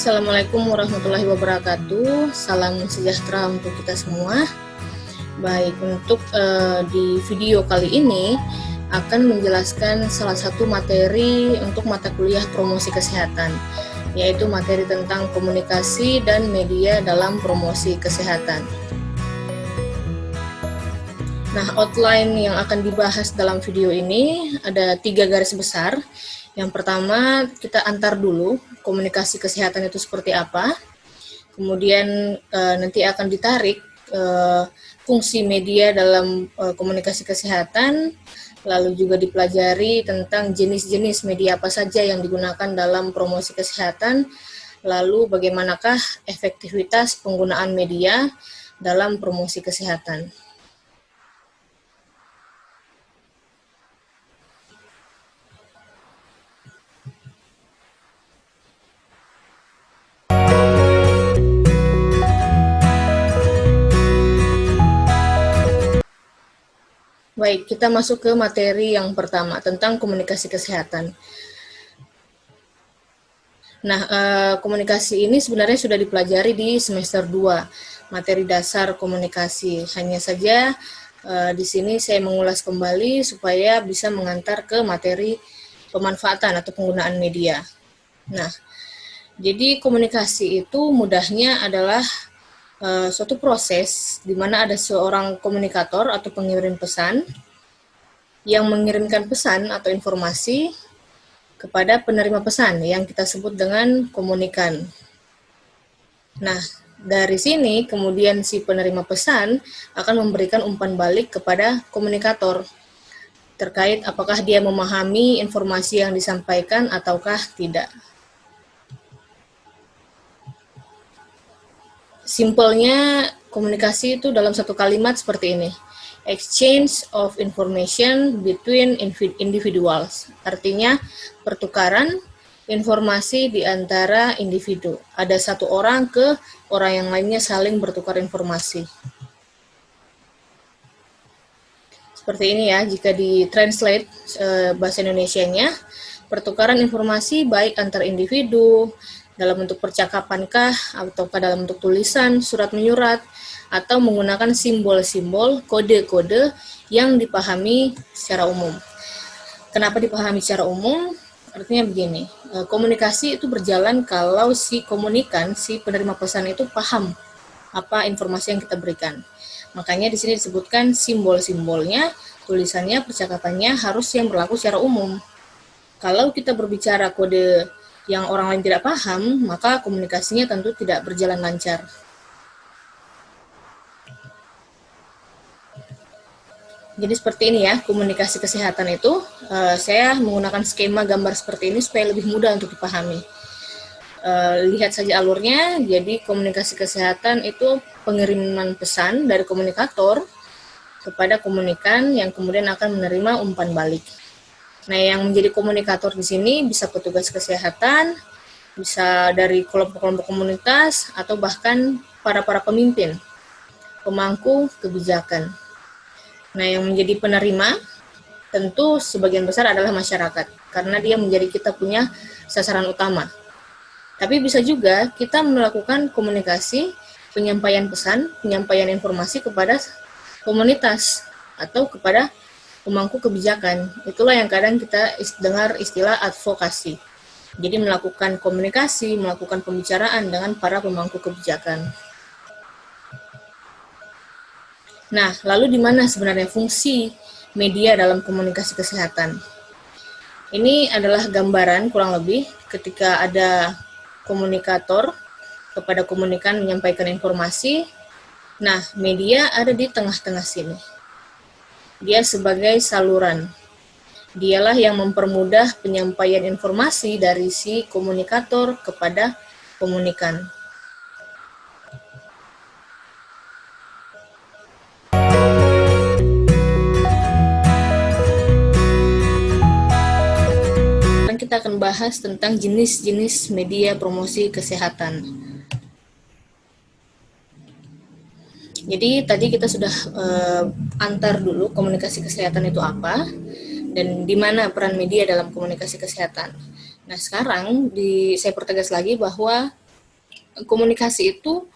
Assalamualaikum warahmatullahi wabarakatuh. Salam sejahtera untuk kita semua. Baik, untuk di video kali ini akan menjelaskan salah satu materi untuk mata kuliah promosi kesehatan, yaitu materi tentang komunikasi dan media dalam promosi kesehatan. Nah, outline yang akan dibahas dalam video ini ada 3 garis besar. Yang pertama, kita antar dulu komunikasi kesehatan itu seperti apa. Kemudian nanti akan ditarik fungsi media dalam komunikasi kesehatan, lalu juga dipelajari tentang jenis-jenis media apa saja yang digunakan dalam promosi kesehatan, lalu bagaimanakah efektivitas penggunaan media dalam promosi kesehatan. Baik, kita masuk ke materi yang pertama tentang komunikasi kesehatan. Nah, komunikasi ini sebenarnya sudah dipelajari di semester 2, materi dasar komunikasi. Hanya saja di sini saya mengulas kembali supaya bisa mengantar ke materi pemanfaatan atau penggunaan media. Nah, jadi komunikasi itu mudahnya adalah suatu proses di mana ada seorang komunikator atau pengirim pesan yang mengirimkan pesan atau informasi kepada penerima pesan yang kita sebut dengan komunikan. Nah, dari sini kemudian si penerima pesan akan memberikan umpan balik kepada komunikator terkait apakah dia memahami informasi yang disampaikan ataukah tidak. Simpelnya, komunikasi itu dalam satu kalimat seperti ini. Exchange of information between individuals. Artinya, pertukaran informasi di antara individu. Ada satu orang ke orang yang lainnya saling bertukar informasi. Seperti ini ya, jika di-translate bahasa Indonesianya, pertukaran informasi baik antar individu, dalam bentuk percakapankah, ataukah dalam bentuk tulisan, surat menyurat, atau menggunakan simbol-simbol, kode-kode yang dipahami secara umum. Kenapa dipahami secara umum? Artinya begini, komunikasi itu berjalan kalau si komunikan, si penerima pesan itu paham apa informasi yang kita berikan. Makanya di sini disebutkan simbol-simbolnya, tulisannya, percakapannya harus yang berlaku secara umum. Kalau kita berbicara kode yang orang lain tidak paham, maka komunikasinya tentu tidak berjalan lancar. Jadi seperti ini ya, komunikasi kesehatan itu, saya menggunakan skema gambar seperti ini supaya lebih mudah untuk dipahami. Lihat saja alurnya, jadi komunikasi kesehatan itu pengiriman pesan dari komunikator kepada komunikan yang kemudian akan menerima umpan balik. Nah, yang menjadi komunikator di sini bisa petugas kesehatan, bisa dari kelompok-kelompok komunitas, atau bahkan para pemimpin, pemangku kebijakan. Nah, yang menjadi penerima tentu sebagian besar adalah masyarakat, karena dia menjadi kita punya sasaran utama. Tapi bisa juga kita melakukan komunikasi, penyampaian pesan, penyampaian informasi kepada komunitas, atau kepada pemangku kebijakan. Itulah yang kadang kita dengar istilah advokasi. Jadi melakukan komunikasi, melakukan pembicaraan dengan para pemangku kebijakan. Nah, lalu di mana sebenarnya fungsi media dalam komunikasi kesehatan? Ini adalah gambaran kurang lebih ketika ada komunikator kepada komunikan menyampaikan informasi. Nah, media ada di tengah-tengah sini. Dia sebagai saluran. Dialah yang mempermudah penyampaian informasi dari si komunikator kepada komunikan. Sekarang kita akan bahas tentang jenis-jenis media promosi kesehatan. Jadi tadi kita sudah antar dulu komunikasi kesehatan itu apa dan di mana peran media dalam komunikasi kesehatan. Nah, sekarang saya pertegas lagi bahwa komunikasi itu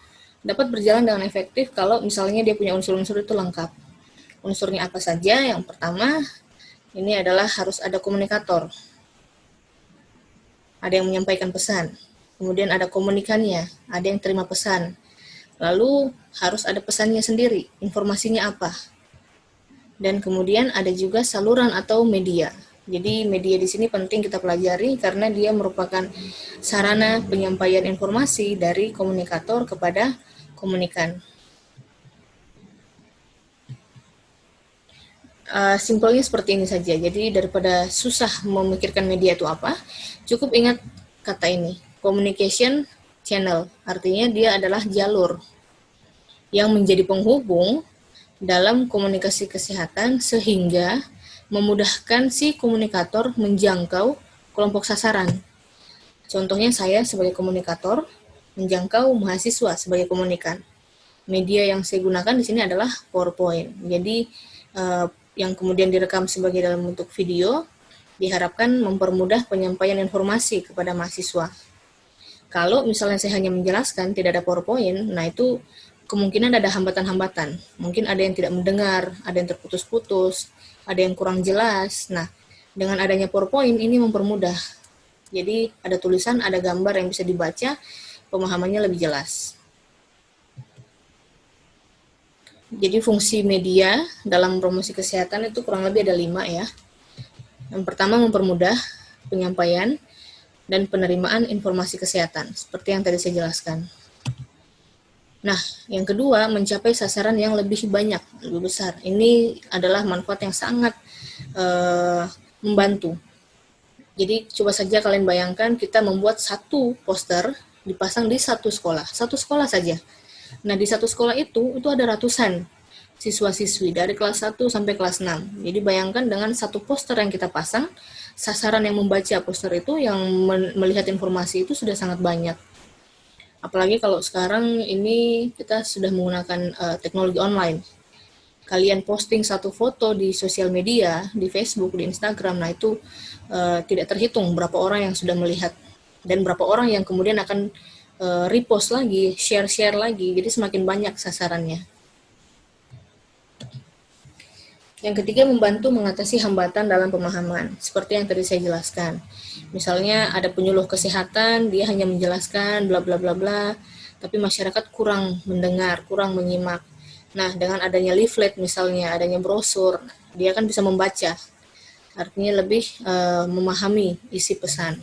dapat berjalan dengan efektif kalau misalnya dia punya unsur-unsur itu lengkap. Unsurnya apa saja? Yang pertama, ini adalah harus ada komunikator. Ada yang menyampaikan pesan. Kemudian ada komunikannya, ada yang terima pesan. Lalu harus ada pesannya sendiri, informasinya apa. Dan kemudian ada juga saluran atau media. Jadi media di sini penting kita pelajari karena dia merupakan sarana penyampaian informasi dari komunikator kepada komunikan. Simpelnya seperti ini saja. Jadi daripada susah memikirkan media itu apa, cukup ingat kata ini, communication channel. Artinya dia adalah jalur yang menjadi penghubung dalam komunikasi kesehatan sehingga memudahkan si komunikator menjangkau kelompok sasaran. Contohnya saya sebagai komunikator menjangkau mahasiswa sebagai komunikan. Media yang saya gunakan di sini adalah PowerPoint. Jadi yang kemudian direkam sebagai dalam bentuk video diharapkan mempermudah penyampaian informasi kepada mahasiswa. Kalau misalnya saya hanya menjelaskan tidak ada PowerPoint, nah itu kemungkinan ada hambatan-hambatan. Mungkin ada yang tidak mendengar, ada yang terputus-putus, ada yang kurang jelas. Nah, dengan adanya PowerPoint ini mempermudah. Jadi ada tulisan, ada gambar yang bisa dibaca, pemahamannya lebih jelas. Jadi fungsi media dalam promosi kesehatan itu kurang lebih ada 5 ya. Yang pertama mempermudah penyampaian dan penerimaan informasi kesehatan, seperti yang tadi saya jelaskan. Nah, yang kedua, mencapai sasaran yang lebih banyak, lebih besar. Ini adalah manfaat yang sangat membantu. Jadi, coba saja kalian bayangkan kita membuat satu poster dipasang di satu sekolah saja. Nah, di satu sekolah itu ada ratusan siswa-siswi dari kelas 1 sampai kelas 6. Jadi, bayangkan dengan satu poster yang kita pasang, sasaran yang membaca poster itu, yang melihat informasi itu sudah sangat banyak. Apalagi kalau sekarang ini kita sudah menggunakan teknologi online. Kalian posting satu foto di sosial media, di Facebook, di Instagram, nah itu tidak terhitung berapa orang yang sudah melihat dan berapa orang yang kemudian akan repost lagi, share lagi, jadi semakin banyak sasarannya. Yang ketiga, membantu mengatasi hambatan dalam pemahaman, seperti yang tadi saya jelaskan. Misalnya ada penyuluh kesehatan, dia hanya menjelaskan bla bla bla bla, tapi masyarakat kurang mendengar, kurang menyimak. Nah, dengan adanya leaflet misalnya, adanya brosur, dia kan bisa membaca. Artinya lebih memahami isi pesan.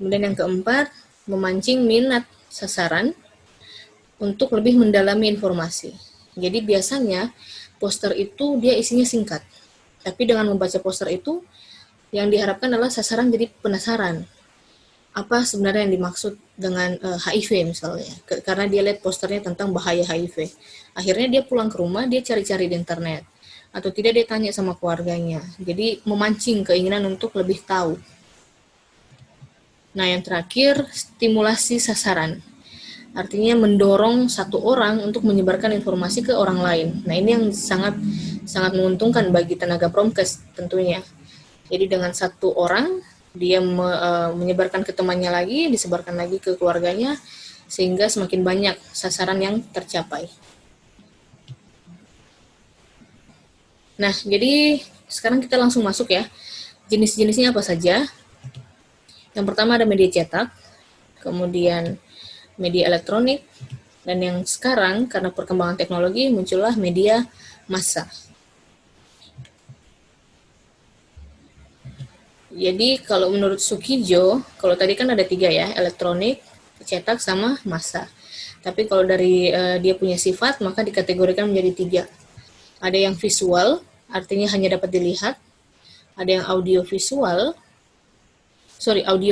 Kemudian yang keempat, memancing minat sasaran untuk lebih mendalami informasi. Jadi biasanya poster itu dia isinya singkat. Tapi dengan membaca poster itu, yang diharapkan adalah sasaran jadi penasaran. Apa sebenarnya yang dimaksud dengan HIV misalnya. Karena dia lihat posternya tentang bahaya HIV. Akhirnya dia pulang ke rumah, dia cari-cari di internet. Atau tidak dia tanya sama keluarganya. Jadi memancing keinginan untuk lebih tahu. Nah, yang terakhir, stimulasi sasaran. Artinya mendorong satu orang untuk menyebarkan informasi ke orang lain. Nah, ini yang sangat menguntungkan bagi tenaga promkes tentunya. Jadi dengan satu orang, dia menyebarkan ke temannya lagi, disebarkan lagi ke keluarganya, sehingga semakin banyak sasaran yang tercapai. Nah, jadi sekarang kita langsung masuk ya. Jenis-jenisnya apa saja? Yang pertama ada media cetak, kemudian media elektronik, dan yang sekarang karena perkembangan teknologi muncullah media massa. Jadi kalau menurut Sukijo, kalau tadi kan ada 3 ya, elektronik, cetak, sama massa. Tapi kalau dari dia punya sifat, maka dikategorikan menjadi 3. Ada yang visual, artinya hanya dapat dilihat. Ada yang audio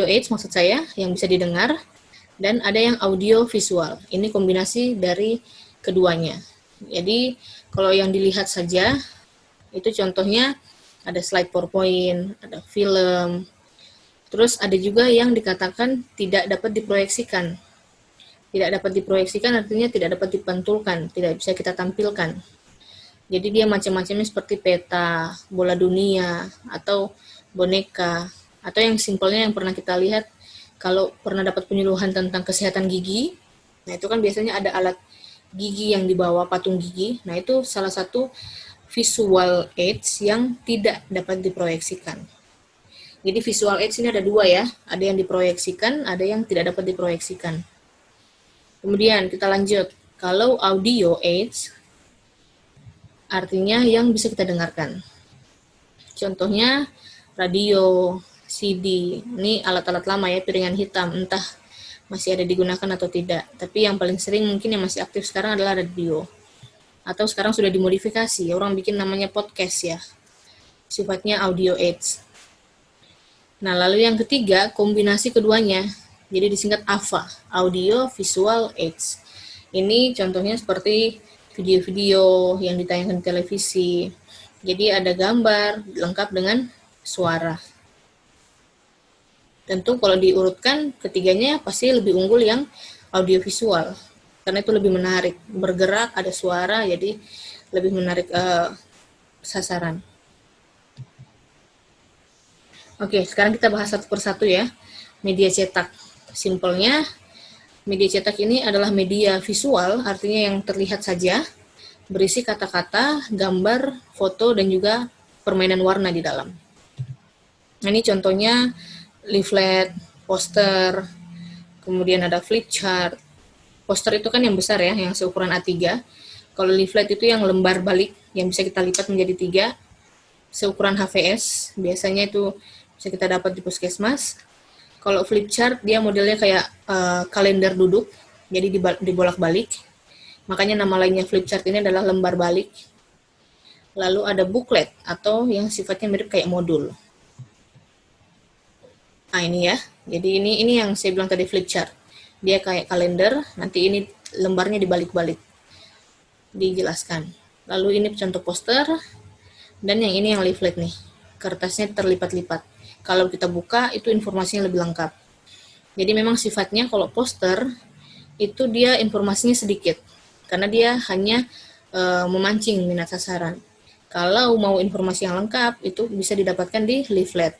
aids maksud saya, yang bisa didengar. Dan ada yang audio visual. Ini kombinasi dari keduanya. Jadi kalau yang dilihat saja, itu contohnya ada slide PowerPoint, ada film. Terus ada juga yang dikatakan tidak dapat diproyeksikan. Tidak dapat diproyeksikan artinya tidak dapat dipantulkan, tidak bisa kita tampilkan. Jadi dia macam-macamnya seperti peta, bola dunia, atau boneka, atau yang simpelnya yang pernah kita lihat Kalau pernah dapat penyuluhan tentang kesehatan gigi, nah itu kan biasanya ada alat gigi yang dibawa, patung gigi. Nah itu salah satu visual aids yang tidak dapat diproyeksikan. Jadi visual aids ini ada dua ya, ada yang diproyeksikan, ada yang tidak dapat diproyeksikan. Kemudian kita lanjut, kalau audio aids artinya yang bisa kita dengarkan. Contohnya radio, CD, ini alat-alat lama ya, piringan hitam, entah masih ada digunakan atau tidak. Tapi yang paling sering mungkin yang masih aktif sekarang adalah radio. Atau sekarang sudah dimodifikasi, orang bikin namanya podcast ya, sifatnya audio aids. Nah, lalu yang ketiga, kombinasi keduanya, jadi disingkat AVA, Audio Visual Aids. Ini contohnya seperti video-video yang ditayangkan di televisi. Jadi ada gambar lengkap dengan suara. Tentu kalau diurutkan ketiganya pasti lebih unggul yang audiovisual, karena itu lebih menarik, bergerak, ada suara, jadi lebih menarik sasaran. Oke, sekarang kita bahas satu persatu ya. Media cetak. Simpelnya, media cetak ini adalah media visual, artinya yang terlihat saja, berisi kata-kata, gambar, foto, dan juga permainan warna di dalam. Nah, ini contohnya leaflet, poster, kemudian ada flip chart. Poster itu kan yang besar ya, yang seukuran A3. Kalau leaflet itu yang lembar balik, yang bisa kita lipat menjadi 3, seukuran HVS, biasanya itu bisa kita dapat di puskesmas. Kalau flip chart, dia modelnya kayak kalender duduk, jadi dibolak-balik. Makanya nama lainnya flip chart ini adalah lembar balik. Lalu ada booklet, atau yang sifatnya mirip kayak modul. Nah ini ya, jadi ini yang saya bilang tadi flip chart. Dia kayak kalender, nanti ini lembarnya dibalik-balik. Dijelaskan. Lalu ini contoh poster, dan yang ini yang leaflet nih. Kertasnya terlipat-lipat. Kalau kita buka, itu informasinya lebih lengkap. Jadi memang sifatnya kalau poster, itu dia informasinya sedikit. Karena dia hanya memancing minat sasaran. Kalau mau informasi yang lengkap, itu bisa didapatkan di leaflet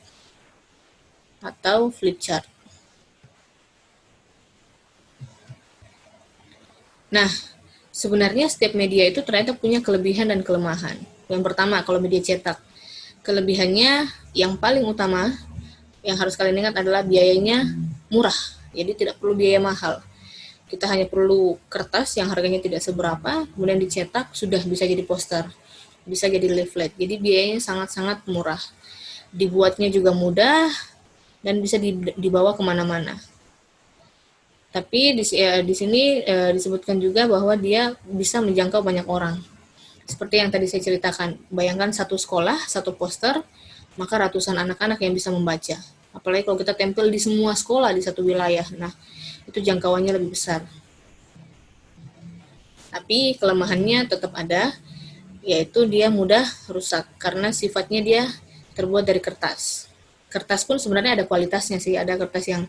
atau flip chart. Nah, sebenarnya setiap media itu ternyata punya kelebihan dan kelemahan. Yang pertama, kalau media cetak, kelebihannya yang paling utama yang harus kalian ingat adalah biayanya murah. Jadi tidak perlu biaya mahal. Kita hanya perlu kertas yang harganya tidak seberapa, kemudian dicetak, sudah bisa jadi poster, bisa jadi leaflet. Jadi biayanya sangat-sangat murah. Dibuatnya juga mudah, dan bisa dibawa kemana-mana. Tapi di sini disebutkan juga bahwa dia bisa menjangkau banyak orang. Seperti yang tadi saya ceritakan, bayangkan satu sekolah, satu poster, maka ratusan anak-anak yang bisa membaca. Apalagi kalau kita tempel di semua sekolah di satu wilayah, nah itu jangkauannya lebih besar. Tapi kelemahannya tetap ada, yaitu dia mudah rusak, karena sifatnya dia terbuat dari kertas. Kertas pun sebenarnya ada kualitasnya sih, ada kertas yang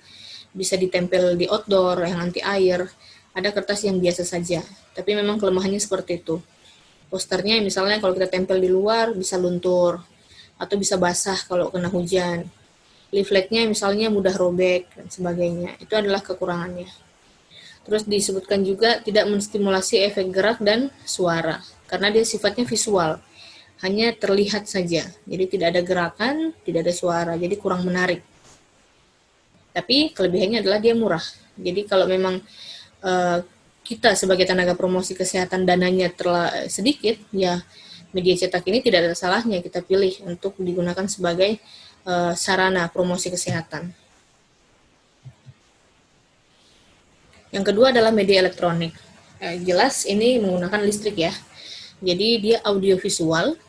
bisa ditempel di outdoor, yang anti air, ada kertas yang biasa saja, tapi memang kelemahannya seperti itu. Posternya misalnya kalau kita tempel di luar bisa luntur, atau bisa basah kalau kena hujan. Leafletnya misalnya mudah robek, dan sebagainya, itu adalah kekurangannya. Terus disebutkan juga tidak menstimulasi efek gerak dan suara, karena dia sifatnya visual, hanya terlihat saja, jadi tidak ada gerakan, tidak ada suara, jadi kurang menarik. Tapi kelebihannya adalah dia murah. Jadi kalau memang kita sebagai tenaga promosi kesehatan dananya sedikit, ya media cetak ini tidak ada salahnya kita pilih untuk digunakan sebagai sarana promosi kesehatan. Yang kedua adalah media elektronik. Jelas ini menggunakan listrik ya. Jadi dia audiovisual,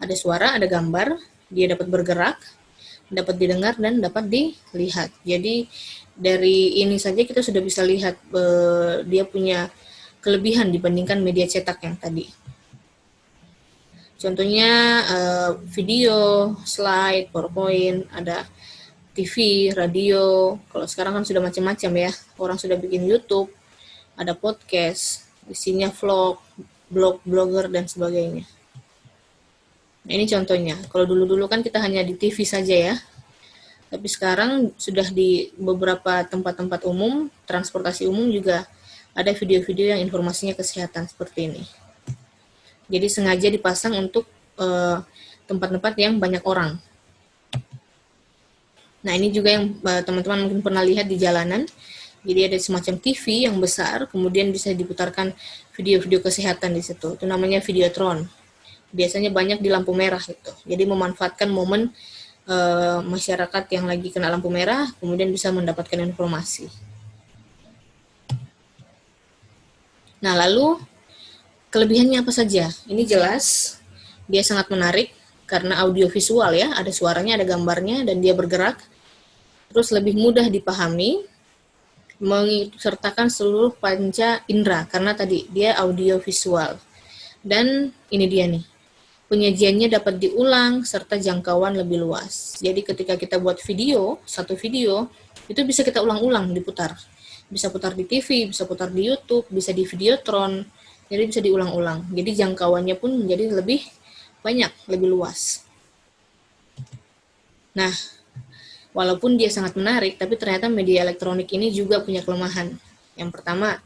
ada suara, ada gambar, dia dapat bergerak, dapat didengar, dan dapat dilihat. Jadi dari ini saja kita sudah bisa lihat dia punya kelebihan dibandingkan media cetak yang tadi. Contohnya video, slide, PowerPoint, ada TV, radio. Kalau sekarang kan sudah macam-macam ya. Orang sudah bikin YouTube, ada podcast, isinya vlog, blog, blogger, dan sebagainya. Nah, ini contohnya. Kalau dulu-dulu kan kita hanya di TV saja ya. Tapi sekarang sudah di beberapa tempat-tempat umum, transportasi umum juga ada video-video yang informasinya kesehatan seperti ini. Jadi sengaja dipasang untuk tempat-tempat yang banyak orang. Nah, ini juga yang teman-teman mungkin pernah lihat di jalanan. Jadi ada semacam TV yang besar, kemudian bisa diputarkan video-video kesehatan di situ. Itu namanya videotron. Biasanya banyak di lampu merah gitu. Jadi memanfaatkan momen masyarakat yang lagi kena lampu merah, kemudian bisa mendapatkan informasi. Nah, lalu kelebihannya apa saja? Ini jelas, dia sangat menarik karena audio visual ya, ada suaranya, ada gambarnya, dan dia bergerak. Terus lebih mudah dipahami, mengikutsertakan seluruh panca indera, karena tadi dia audio visual. Dan ini dia nih, penyajiannya dapat diulang serta jangkauan lebih luas. Jadi ketika kita buat video, satu video, itu bisa kita ulang-ulang diputar. Bisa putar di TV, bisa putar di YouTube, bisa di Videotron, jadi bisa diulang-ulang. Jadi jangkauannya pun menjadi lebih banyak, lebih luas. Nah, walaupun dia sangat menarik, tapi ternyata media elektronik ini juga punya kelemahan. Yang pertama,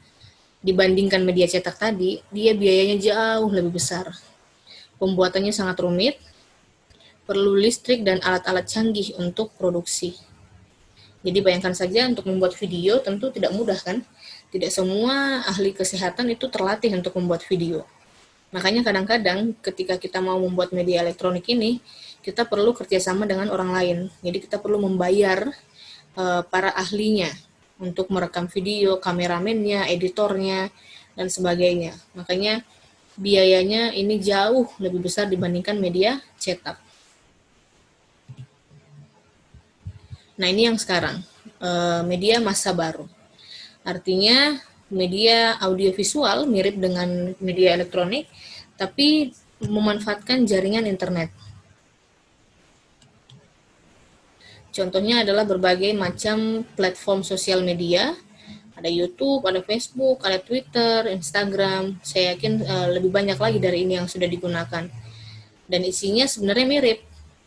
dibandingkan media cetak tadi, dia biayanya jauh lebih besar. Pembuatannya sangat rumit, perlu listrik dan alat-alat canggih untuk produksi. Jadi bayangkan saja untuk membuat video tentu tidak mudah kan? Tidak semua ahli kesehatan itu terlatih untuk membuat video. Makanya kadang-kadang ketika kita mau membuat media elektronik ini, kita perlu kerjasama dengan orang lain. Jadi kita perlu membayar para ahlinya untuk merekam video, kameramennya, editornya, dan sebagainya. Makanya biayanya ini jauh lebih besar dibandingkan media cetak. Nah, ini yang sekarang, media masa baru. Artinya media audiovisual mirip dengan media elektronik, tapi memanfaatkan jaringan internet. Contohnya adalah berbagai macam platform sosial media, ada YouTube, ada Facebook, ada Twitter, Instagram. Saya yakin lebih banyak lagi dari ini yang sudah digunakan. Dan isinya sebenarnya mirip.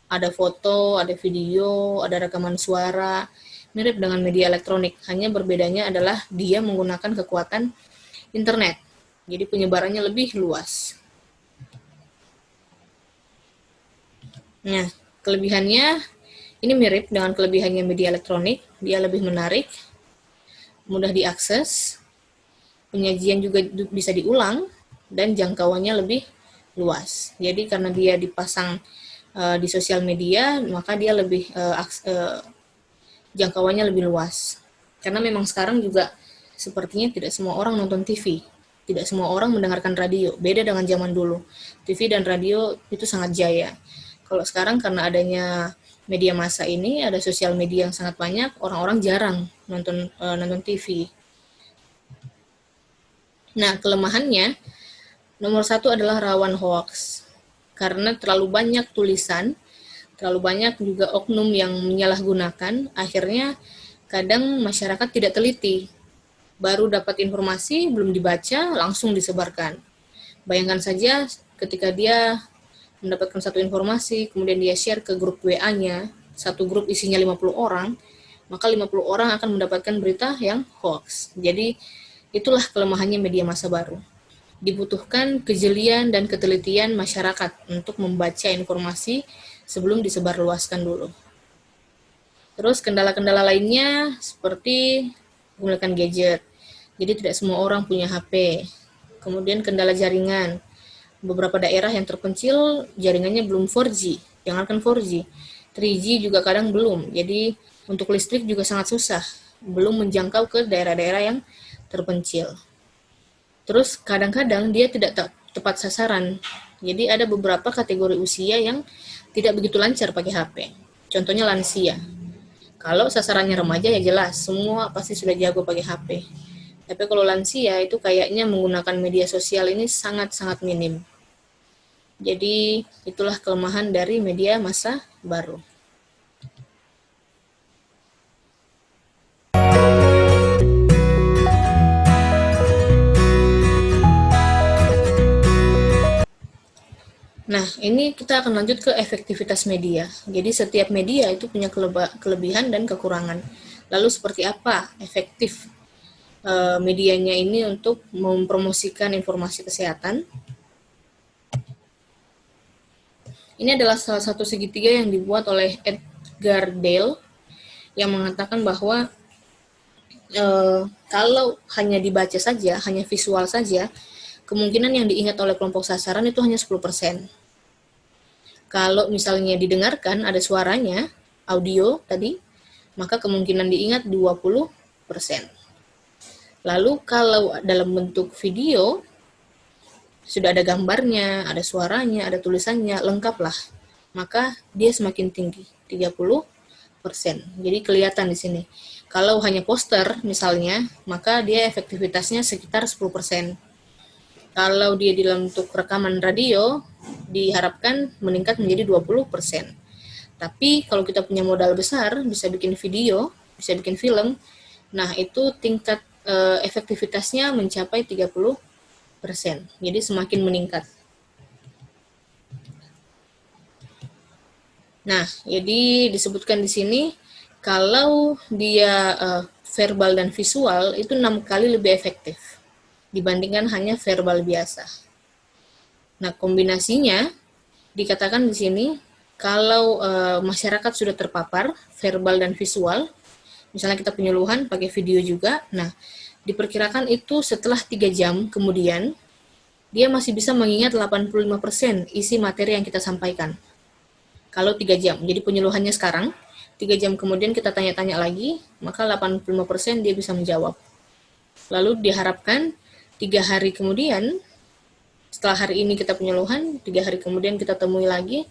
Ada foto, ada video, ada rekaman suara, mirip dengan media elektronik. Hanya berbedanya adalah dia menggunakan kekuatan internet. Jadi penyebarannya lebih luas. Nah, kelebihannya ini mirip dengan kelebihannya media elektronik. Dia lebih menarik, mudah diakses, penyajian juga bisa diulang, dan jangkauannya lebih luas. Jadi karena dia dipasang di sosial media, maka dia lebih jangkauannya lebih luas. Karena memang sekarang juga sepertinya tidak semua orang nonton TV, tidak semua orang mendengarkan radio. Beda dengan zaman dulu, TV dan radio itu sangat jaya. Kalau sekarang karena adanya media massa ini, ada sosial media yang sangat banyak, orang-orang jarang nonton TV. Nah, kelemahannya nomor 1 adalah rawan hoax. Karena terlalu banyak tulisan, terlalu banyak juga oknum yang menyalahgunakan, akhirnya kadang masyarakat tidak teliti. Baru dapat informasi, belum dibaca, langsung disebarkan. Bayangkan saja ketika dia mendapatkan satu informasi, kemudian dia share ke grup WA-nya, satu grup isinya 50 orang, maka 50 orang akan mendapatkan berita yang hoax. Jadi itulah kelemahannya media massa baru. Dibutuhkan kejelian dan ketelitian masyarakat untuk membaca informasi sebelum disebarluaskan dulu. Terus kendala-kendala lainnya seperti menggunakan gadget. Jadi tidak semua orang punya HP. Kemudian kendala jaringan. Beberapa daerah yang terpencil jaringannya belum 4G. Jangankan 4G, 3G juga kadang belum. Jadi untuk listrik juga sangat susah. Belum menjangkau ke daerah-daerah yang terpencil. Terus kadang-kadang dia tidak tepat sasaran. Jadi ada beberapa kategori usia yang tidak begitu lancar pakai HP. Contohnya lansia. Kalau sasarannya remaja ya jelas, semua pasti sudah jago pakai HP. Tapi kalau lansia itu kayaknya menggunakan media sosial ini sangat-sangat minim. Jadi itulah kelemahan dari media massa baru. Nah, Nah, ini kita akan lanjut ke efektivitas media. Jadi setiap media itu punya kelebihan dan kekurangan. Lalu seperti apa efektif medianya ini untuk mempromosikan informasi kesehatan? Ini adalah salah satu segitiga yang dibuat oleh Edgar Dale yang mengatakan bahwa kalau hanya dibaca saja, hanya visual saja, kemungkinan yang diingat oleh kelompok sasaran itu hanya 10%. Kalau misalnya didengarkan, ada suaranya, audio tadi, maka kemungkinan diingat 20%. Lalu kalau dalam bentuk video, sudah ada gambarnya, ada suaranya, ada tulisannya, lengkap lah, maka dia semakin tinggi, 30%. Jadi kelihatan di sini. Kalau hanya poster misalnya, maka dia efektivitasnya sekitar 10%. Kalau dia dalam bentuk rekaman radio, diharapkan meningkat menjadi 20%. Tapi kalau kita punya modal besar, bisa bikin video, bisa bikin film, nah itu tingkat efektivitasnya mencapai 30%. Jadi semakin meningkat. Nah, jadi disebutkan di sini, kalau dia verbal dan visual, itu 6 kali lebih efektif dibandingkan hanya verbal biasa. Nah, kombinasinya dikatakan di sini kalau masyarakat sudah terpapar verbal dan visual, misalnya kita penyuluhan pakai video juga, nah diperkirakan itu setelah 3 jam kemudian dia masih bisa mengingat 85% isi materi yang kita sampaikan. Kalau 3 jam, jadi penyuluhannya sekarang, 3 jam kemudian kita tanya-tanya lagi, maka 85% dia bisa menjawab. Lalu diharapkan 3 hari kemudian, setelah hari ini kita penyuluhan, 3 hari kemudian kita temui lagi,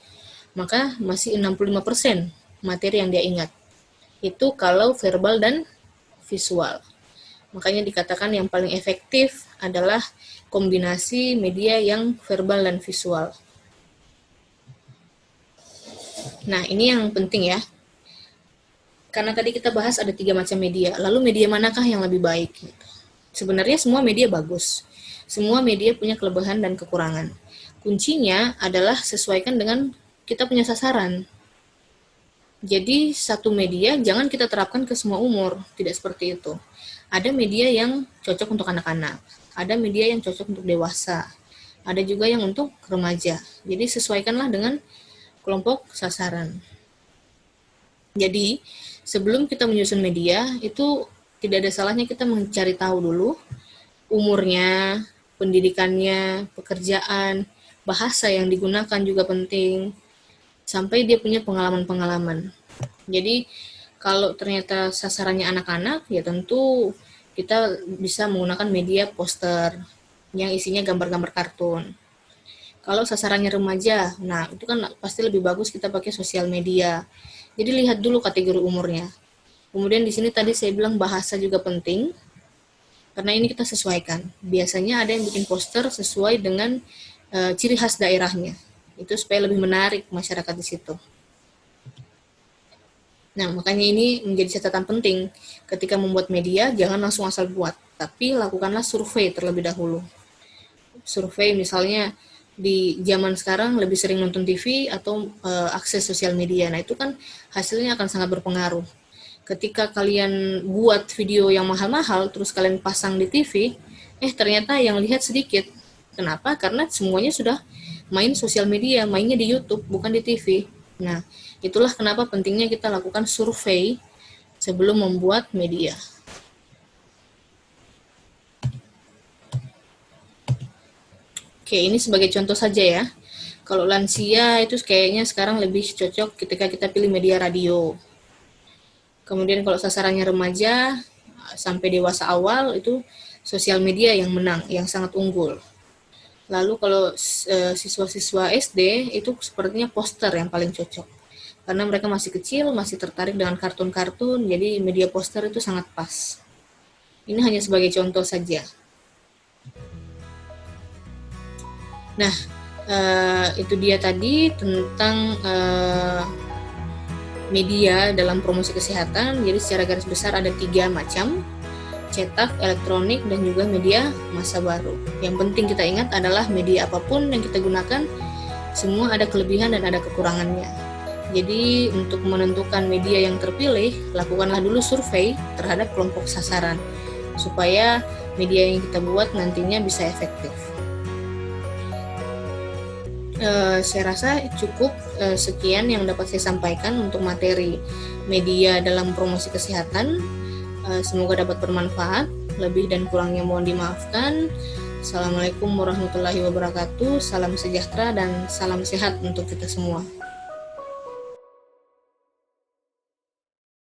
maka masih 65% materi yang dia ingat. Itu kalau verbal dan visual. Makanya dikatakan yang paling efektif adalah kombinasi media yang verbal dan visual. Nah, ini yang penting ya. Karena tadi kita bahas ada 3 macam media. Lalu media manakah yang lebih baik? Sebenarnya semua media bagus. Semua media punya kelebihan dan kekurangan. Kuncinya adalah sesuaikan dengan kita punya sasaran. Jadi satu media jangan kita terapkan ke semua umur, tidak seperti itu. Ada media yang cocok untuk anak-anak, ada media yang cocok untuk dewasa, ada juga yang untuk remaja. Jadi sesuaikanlah dengan kelompok sasaran. Jadi sebelum kita menyusun media, itu tidak ada salahnya kita mencari tahu dulu umurnya, pendidikannya, pekerjaan, bahasa yang digunakan juga penting, sampai dia punya pengalaman-pengalaman. Jadi kalau ternyata sasarannya anak-anak, ya tentu kita bisa menggunakan media poster yang isinya gambar-gambar kartun. Kalau sasarannya remaja, nah itu kan pasti lebih bagus kita pakai sosial media. Jadi lihat dulu kategori umurnya. Kemudian di sini tadi saya bilang bahasa juga penting, karena ini kita sesuaikan. Biasanya ada yang bikin poster sesuai dengan ciri khas daerahnya. Itu supaya lebih menarik masyarakat di situ. Nah, makanya ini menjadi catatan penting. Ketika membuat media, jangan langsung asal buat, tapi lakukanlah survei terlebih dahulu. Survei misalnya di zaman sekarang lebih sering nonton TV atau akses sosial media. Nah, itu kan hasilnya akan sangat berpengaruh. Ketika kalian buat video yang mahal-mahal, terus kalian pasang di TV, ternyata yang lihat sedikit. Kenapa? Karena semuanya sudah main sosial media, mainnya di YouTube, bukan di TV. Nah, itulah kenapa pentingnya kita lakukan survei sebelum membuat media. Oke, ini sebagai contoh saja ya. Kalau lansia itu kayaknya sekarang lebih cocok ketika kita pilih media radio. Kemudian kalau sasarannya remaja sampai dewasa awal itu sosial media yang menang, yang sangat unggul. Lalu kalau siswa-siswa SD itu sepertinya poster yang paling cocok. Karena mereka masih kecil, masih tertarik dengan kartun-kartun, jadi media poster itu sangat pas. Ini hanya sebagai contoh saja. Nah, itu dia tadi tentang media dalam promosi kesehatan. Jadi secara garis besar ada 3 macam, cetak, elektronik, dan juga media masa baru. Yang penting kita ingat adalah media apapun yang kita gunakan, Semua ada kelebihan dan ada kekurangannya. Jadi untuk menentukan media yang terpilih, lakukanlah dulu survei terhadap kelompok sasaran supaya media yang kita buat nantinya bisa efektif. Saya rasa cukup sekian yang dapat saya sampaikan untuk materi media dalam promosi kesehatan. Semoga dapat bermanfaat. Lebih dan kurangnya mohon dimaafkan. Assalamualaikum warahmatullahi wabarakatuh. Salam sejahtera dan salam sehat untuk kita semua.